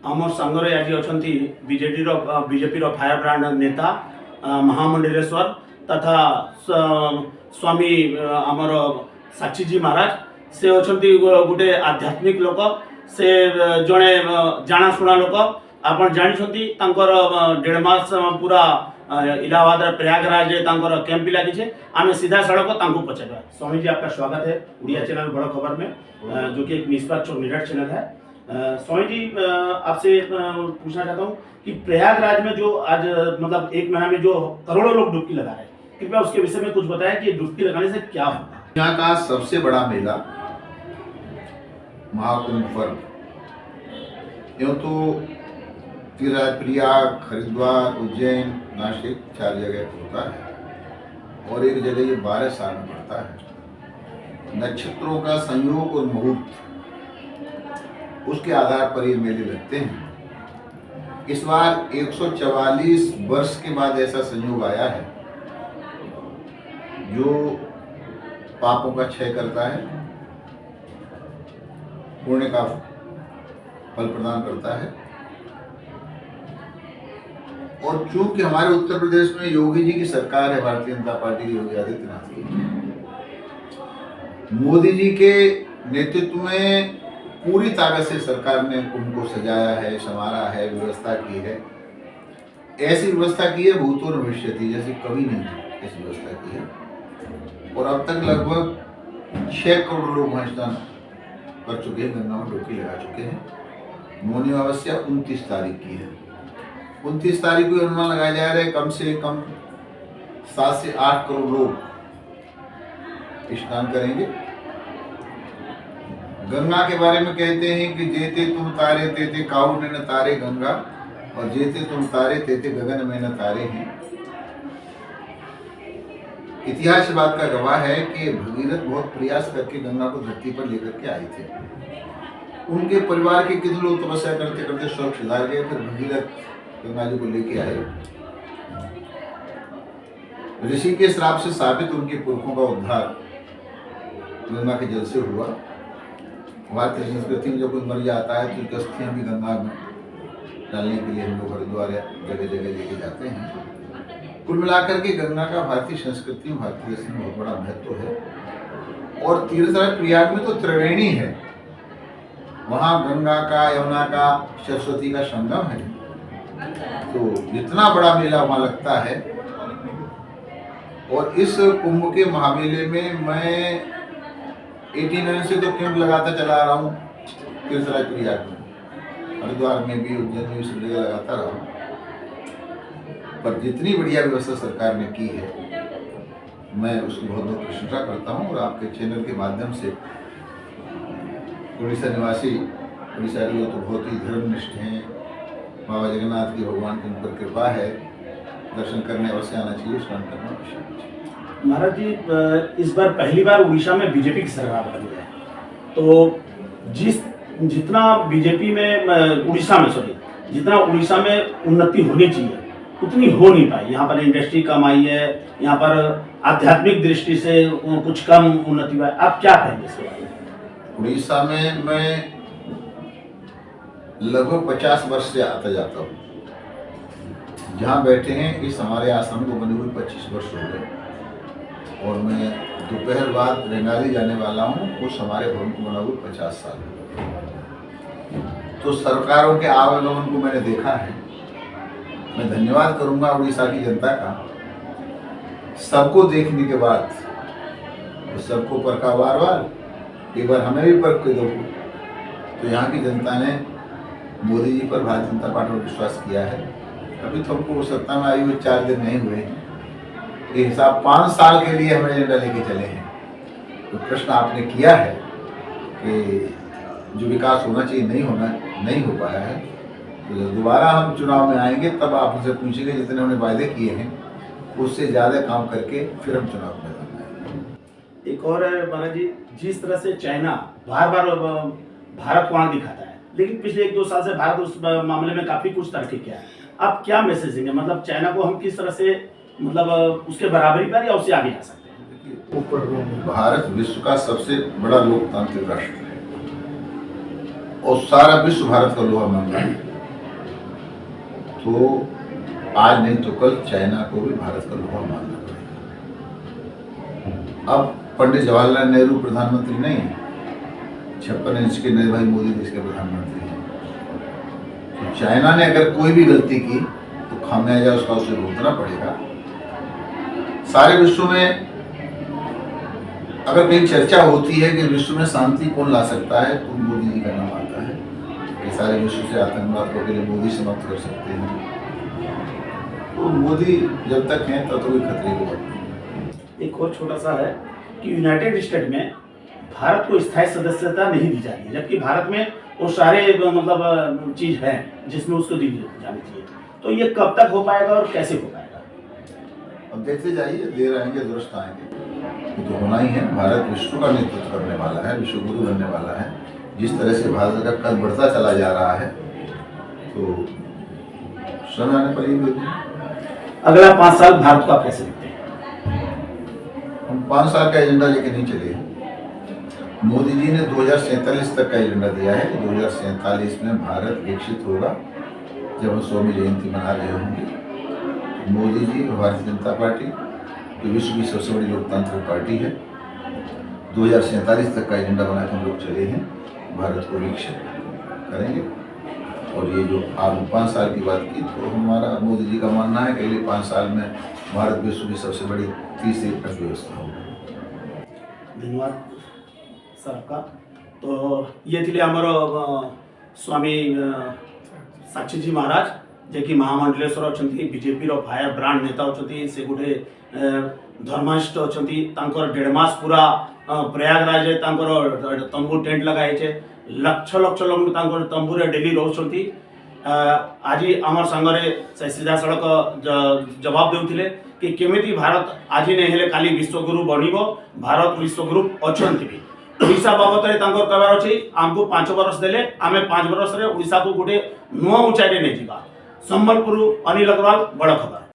आमर सांगरे आज अछंती बीजेपी रो fire brand नेता महामंडलेश्वर तथा स्वामी आमर साक्षी जी महाराज से अछंती गोटे आध्यात्मिक लोक से जड़े जानाशुना लोक आपण जानी तांकर 1.5 मास पूरा इलाहाबाद प्रयागराज कैंप भी लगी। आम सीधा सड़क पचारा। स्वामी जी आपका स्वागत है उड़िया चैनल बड़ा खबर में जो कि एक निष्पक्ष और निडर चैनल है। स्वामी जी आपसे पूछना चाहता हूँ कि प्रयागराज में जो आज मतलब 1 महीना में जो करोड़ों लोग डुबकी लगा रहे हैं, कृपया उसके विषय में कुछ बताएं कि डुबकी लगाने से क्या होगा। यहाँ का सबसे बड़ा मेला महाकुंभ पर्व यूँ तो प्रयाग, हरिद्वार, उज्जैन, नासिक 4 जगह होता है और एक जगह ये 12 साल में पड़ता है। नक्षत्रों का संयोग और मुहूर्त उसके आधार पर ये मेले लगते हैं। इस बार 144 वर्ष के बाद ऐसा संयोग आया है जो पापों का क्षय करता है, पुण्य का फल प्रदान करता है। और चूंकि हमारे उत्तर प्रदेश में योगी जी की सरकार है, भारतीय जनता पार्टी की, योगी आदित्यनाथ की, मोदी जी के नेतृत्व में पूरी ताकत से सरकार ने कुंभ को सजाया है, संवारा है, व्यवस्था की है। ऐसी व्यवस्था की है भूतो न भविष्यति, जैसे कभी नहीं ऐसी व्यवस्था की है। और अब तक लगभग 6 करोड़ लोग वहाँ स्नान कर चुके हैं, गंगा में डुबकी लगा चुके हैं। मौनी अमावस्या 29 तारीख की है। 29 तारीख को अनुमान लगाया जा रहा है कम से कम 7 से 8 करोड़ लोग स्नान करेंगे। गंगा के बारे में कहते हैं कि जेते तुम तारे तेते काऊ ने न तारे गंगा, और जेते तुम तारे तेते गगन में न तारे हैं। इतिहास बात का गवाह है कि भगीरथ बहुत प्रयास करके गंगा को धरती पर लेकर के आए थे। उनके परिवार के कितने लोग तपस्या करते करते स्वर्ग सुधार गए, फिर भगीरथ गंगा जी को लेके आए। ऋषि के श्राप से साबित उनके पुरखों का उद्धार गंगा के जल से हुआ। भारतीय संस्कृति में जब कोई मर जाता है तो उसकी अस्थियां भी गंगा में डालने के लिए हम लोग हरिद्वार जगह जगह लेके जाते हैं। कुल मिलाकर के गंगा का भारतीय संस्कृति में, भारतीय दर्शन में बहुत बड़ा महत्व है। और तीर्थराज प्रयाग में तो त्रिवेणी है, वहाँ गंगा का, यमुना का, सरस्वती का संगम है। तो जितना बड़ा मेला वहाँ लगता है। और इस कुंभ के महामेले में मैं 89 से तो कैंप लगाता चला आ रहा हूँ तीर्थराज प्रयाग में, हरिद्वार में भी, उज्जैन में भी, सब जगह लगाता रहा हूँ। पर जितनी बढ़िया व्यवस्था सरकार ने की है मैं उसकी बहुत बहुत प्रशंसा करता हूँ। और आपके चैनल के माध्यम से उड़ीसा निवासी उड़ीसा के लोग तो बहुत ही धर्मनिष्ठ हैं। बाबा जगन्नाथ की भगवान की उन पर कृपा है, दर्शन करने अवश्य आना चाहिए, स्नान करना अवश्य आना चाहिए। महाराज जी इस बार पहली बार उड़ीसा में बीजेपी की सरकार बनी है, तो जितना बीजेपी में जितना उड़ीसा में उन्नति होनी चाहिए उतनी हो नहीं पाई। यहाँ पर इंडस्ट्री कम आई है, यहाँ पर आध्यात्मिक दृष्टि से कुछ कम उन्नति हुआ है। आप क्या कहेंगे इसके बारे में? उड़ीसा में मैं लगभग 50 वर्ष से आता जाता हूँ। जहाँ बैठे हैं इस हमारे आश्रम को बने हुए 25 वर्ष हो गए। और मैं दोपहर बाद रेंगाली जाने वाला हूँ, उस हमारे भवन को बना हुए 50 साल हो गए। तो सरकारों के आवागमन को मैंने देखा है। मैं धन्यवाद करूँगा उड़ीसा की जनता का। सबको देखने के बाद तो सबको परखा बार बार, एक बार हमें भी परख के देखो। तो यहाँ की जनता ने मोदी जी पर, भारतीय जनता पार्टी पर विश्वास किया है। अभी तो हमको सत्ता में आई हुए 4 दिन नहीं हुए हैं, ये हिसाब 5 साल के लिए हमें एजेंडा लेके चले हैं। तो प्रश्न आपने किया है कि जो विकास होना चाहिए नहीं हो पाया है, तो जब दोबारा हम चुनाव में आएंगे तब आप उनसे पूछेंगे जितने उन्होंने वायदे किए हैं उससे ज़्यादा काम करके फिर हम चुनाव में आएंगे। एक और है महाराज जी, जिस तरह से चाइना बार बार भारत को आंख दिखाता है, लेकिन पिछले 1-2 साल से भारत उस मामले में काफी कुछ तरक्की किया है। आप क्या मैसेज देंगे, मतलब चाइना को हम किस तरह से मतलब उसके बराबरी पर या उससे आगे जा सकते हैं? भारत विश्व का सबसे बड़ा लोकतांत्रिक राष्ट्र है और सारा विश्व भारत का लोहा मांग रहा है। तो आज नहीं तो कल चाइना को भी भारत का लोहा मानना पड़ेगा। अब पंडित जवाहरलाल नेहरू प्रधानमंत्री नहीं, 56 इंच के नरेंद्र भाई मोदी देश के प्रधानमंत्री हैं। तो चाइना ने अगर कोई भी गलती की तो खामियाजा उसका उसे भुगतना पड़ेगा। सारे विश्व में अगर कहीं चर्चा होती है कि विश्व में शांति कौन ला सकता है तो मोदी जी का नाम आता है कि सारे विश्व से आतंकवाद को अकेले मोदी समाप्त कर सकते हैं। तो मोदी जब तक हैं तब तो कोई खतरे को बात नहीं। एक और छोटा सा है कि यूनाइटेड स्टेट में भारत को स्थायी सदस्यता नहीं दी जा रही है, जबकि भारत में वो सारे मतलब चीज़ हैं जिसमें उसको दी जानी चाहिए। तो ये कब तक हो पाएगा और कैसे हो पाएगा? अब देखते जाइए, देर आएंगे दुरुस्त आएंगे, वो तो होना ही है। भारत विश्व का नेतृत्व करने वाला है, विश्व गुरु बनने वाला है। जिस तरह से भारत का कद बढ़ता चला जा रहा है तो समय आने पर ही होगी। अगला 5 साल भारत को आप कैसे देखते हैं? हम 5 साल का एजेंडा लेके नहीं चले हैं। मोदी जी ने 2047 तक का एजेंडा दिया है कि 2047 में भारत विकसित होगा। जब हम 100वीं जयंती मना रहे होंगे, मोदी जी और भारतीय जनता पार्टी जो विश्व की सबसे बड़ी लोकतांत्रिक पार्टी है, 2047 तक का एजेंडा बना के हम लोग चले हैं, भारत को विकसित करेंगे। और ये जो आपने 5 साल की बात की, तो हमारा मोदी जी का मानना है कि अगले 5 साल में भारत विश्व की सबसे बड़ी तीसरी अर्थव्यवस्था होगी। धन्यवाद सर आपका। तो ये थे आमर स्वामी साक्षीजी महाराज जे कि महामंडलेश्वर अच्छा बीजेपी फायर ब्रांड नेता अच्छा से गोटे धर्माष्ट अच्छा 1.5 मास पूरा प्रयागराज तंबू टेंट लगाई लक्ष लक्ष लोग तंबूरे डेली रोचे। आज आम संगे से सीधा सड़क जवाब देते कि केमिति भारत आज नहीं हेले काली विश्वगुरु बनब। भारत विश्वगुरु अच्छा भी ओडिशा बाबद कहबार अच्छे आमको 5 बरस देले आम 5 बरस ओडिशा को गोटे नुआ ऊंचाई नहीं जावा। संबलपुर अनिल अग्रवाल, बड़ खबर।